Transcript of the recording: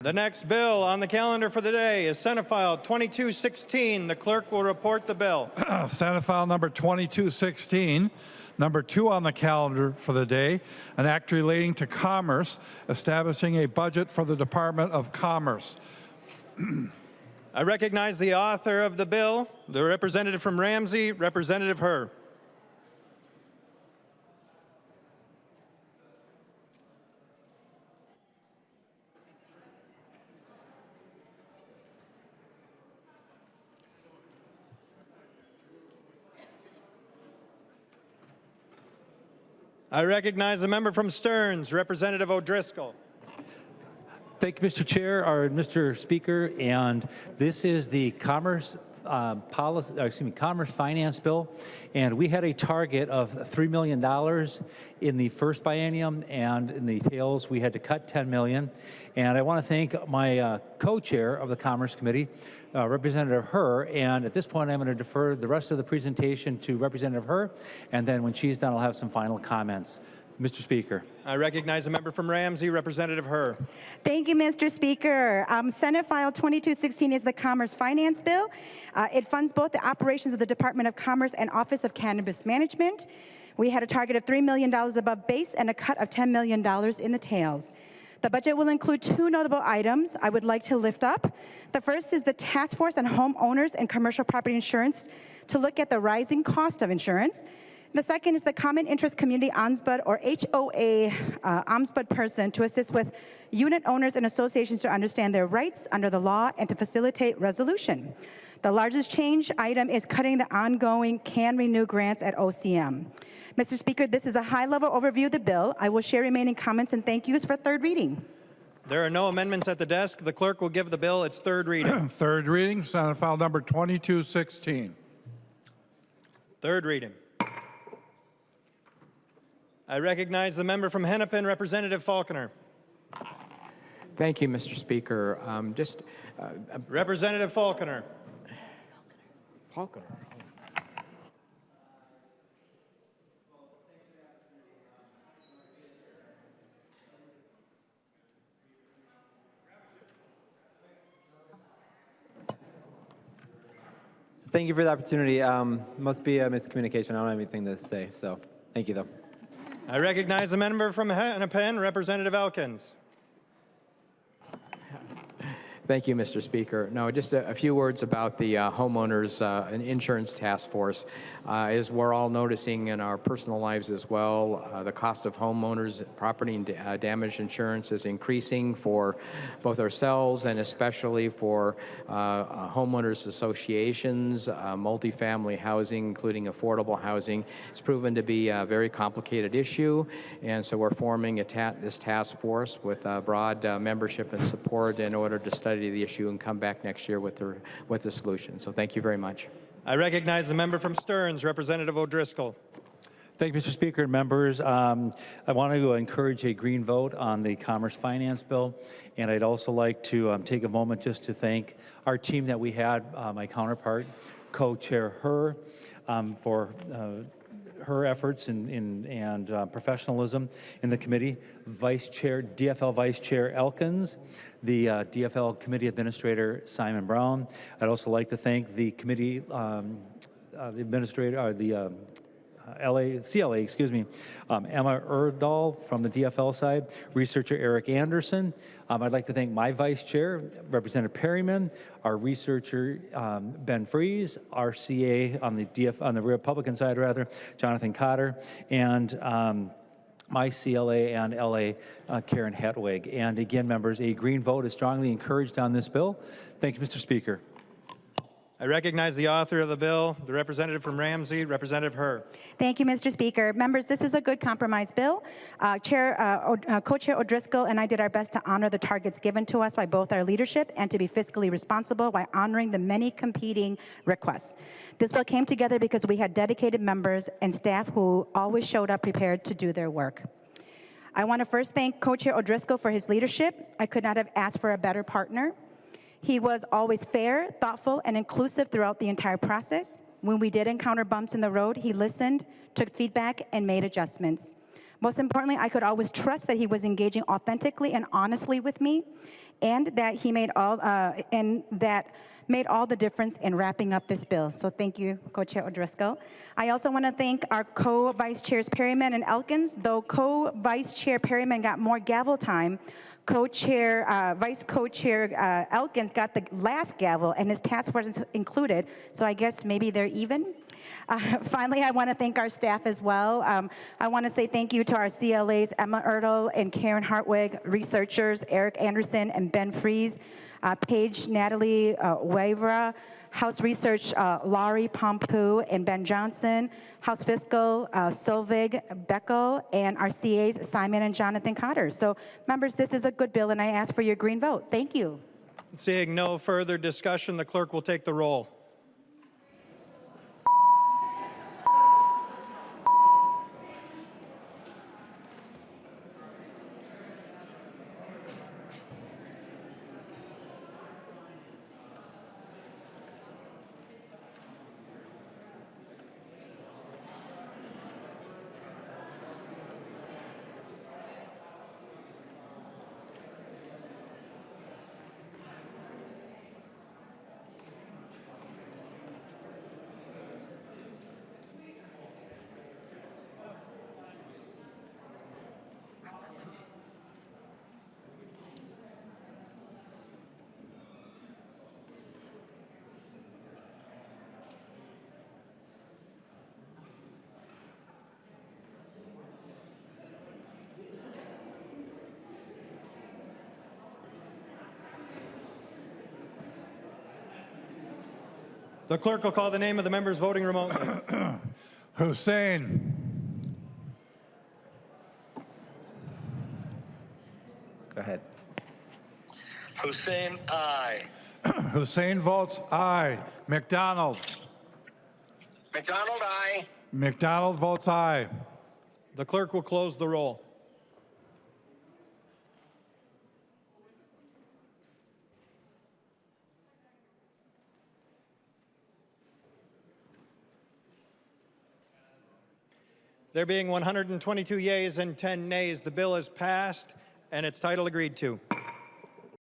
The next bill on the calendar for the day is Senate File 2216. The clerk will report the bill. Senate File number 2216. Number 2 on the calendar for the day, an act relating to commerce, establishing a budget for the Department of Commerce. I recognize the author of the bill, the representative from Ramsey, Representative Herr. I recognize the member from Stearns, Representative O'Driscoll. Thank you, Mr. Chair, or Mr. Speaker, and this is the Commerce Finance Bill, and we had a target of $3 million in the first biennium, and in the tails we had to cut $10 million. And I want to thank my co-chair of the Commerce Committee, Representative Herr, and at this point I'm going to defer the rest of the presentation to Representative Herr, and then when she's done I'll have some final comments. Mr. Speaker. I recognize the member from Ramsey, Representative Herr. Thank you, Mr. Speaker. Senate File 2216 is the Commerce Finance Bill. It funds both the operations of the Department of Commerce and Office of Cannabis Management. We had a target of $3 million above base and a cut of $10 million in the tails. The budget will include 2 notable items I would like to lift up. The first is the Task Force on Homeowners and Commercial Property Insurance to look at the rising cost of insurance. The second is the Common Interest Community Ombudsman, or HOA, ombudsperson to assist with unit owners and associations to understand their rights under the law and to facilitate resolution. The largest change item is cutting the ongoing Can Renew grants at OCM. Mr. Speaker, this is a high-level overview of the bill. I will share remaining comments and thank yous for third reading. There are no amendments at the desk. The clerk will give the bill its third reading. Third reading, Senate File number 2216. Third reading. I recognize the member from Hennepin, Representative Falconer. Thank you, Mr. Speaker. Representative Falconer. Falconer. Thank you for the opportunity. Must be a miscommunication. I don't have anything to say, so thank you, though. I recognize the member from Hennepin, Representative Elkins. Thank you, Mr. Speaker. No, just a few words about the homeowners and insurance task force. As we're all noticing in our personal lives as well, the cost of homeowners property and damage insurance is increasing for both ourselves and especially for homeowners associations, multifamily housing, including affordable housing. It's proven to be a very complicated issue, and so we're forming this task force with broad membership and support in order to study the issue and come back next year with the solution. So thank you very much. I recognize the member from Stearns, Representative O'Driscoll. Thank you, Mr. Speaker and members. I want to encourage a green vote on the Commerce Finance Bill, and I'd also like to take a moment just to thank our team that we had, my counterpart, co-chair Herr, for her efforts and professionalism in the committee, DFL Vice Chair Elkins, the DFL Committee Administrator Simon Brown. I'd also like to thank the committee administrator, CLA, excuse me, Emma Erdahl from the DFL side, researcher Eric Anderson. I'd like to thank my vice chair, Representative Perryman, our researcher Ben Fries, our CA on the Republican side rather, Jonathan Cotter, and my CLA and LA, Karen Hetwig. And again, members, a green vote is strongly encouraged on this bill. Thank you, Mr. Speaker. I recognize the author of the bill, the representative from Ramsey, Representative Herr. Thank you, Mr. Speaker. Members, this is a good compromise bill. Co-Chair O'Driscoll and I did our best to honor the targets given to us by both our leadership and to be fiscally responsible while honoring the many competing requests. This bill came together because we had dedicated members and staff who always showed up prepared to do their work. I want to first thank Co-Chair O'Driscoll for his leadership. I could not have asked for a better partner. He was always fair, thoughtful, and inclusive throughout the entire process. When we did encounter bumps in the road, he listened, took feedback, and made adjustments. Most importantly, I could always trust that he was engaging authentically and honestly with me, and that he made all the difference in wrapping up this bill. So thank you, Co-Chair O'Driscoll. I also want to thank our co-vice chairs Perryman and Elkins. Though co-vice chair Perryman got more gavel time, vice co-chair Elkins got the last gavel, and his task force is included. So I guess maybe they're even. Finally, I want to thank our staff as well. I want to say thank you to our CLAs, Emma Ertl and Karen Hartwig, researchers Eric Anderson and Ben Fries, Paige Natalie Wavra, House Research Laurie Pompou and Ben Johnson, House Fiscal Solvig Beckel, and our CAs Simon and Jonathan Cotter. So members, this is a good bill, and I ask for your green vote. Thank you. Seeing no further discussion, the clerk will take the roll. The clerk will call the name of the members voting remotely. Hussein. Go ahead. Hussein, aye. Hussein votes aye. McDonald. McDonald, aye. McDonald votes aye. The clerk will close the roll. There being 122 yeas and 10 nays, the bill is passed and its title agreed to.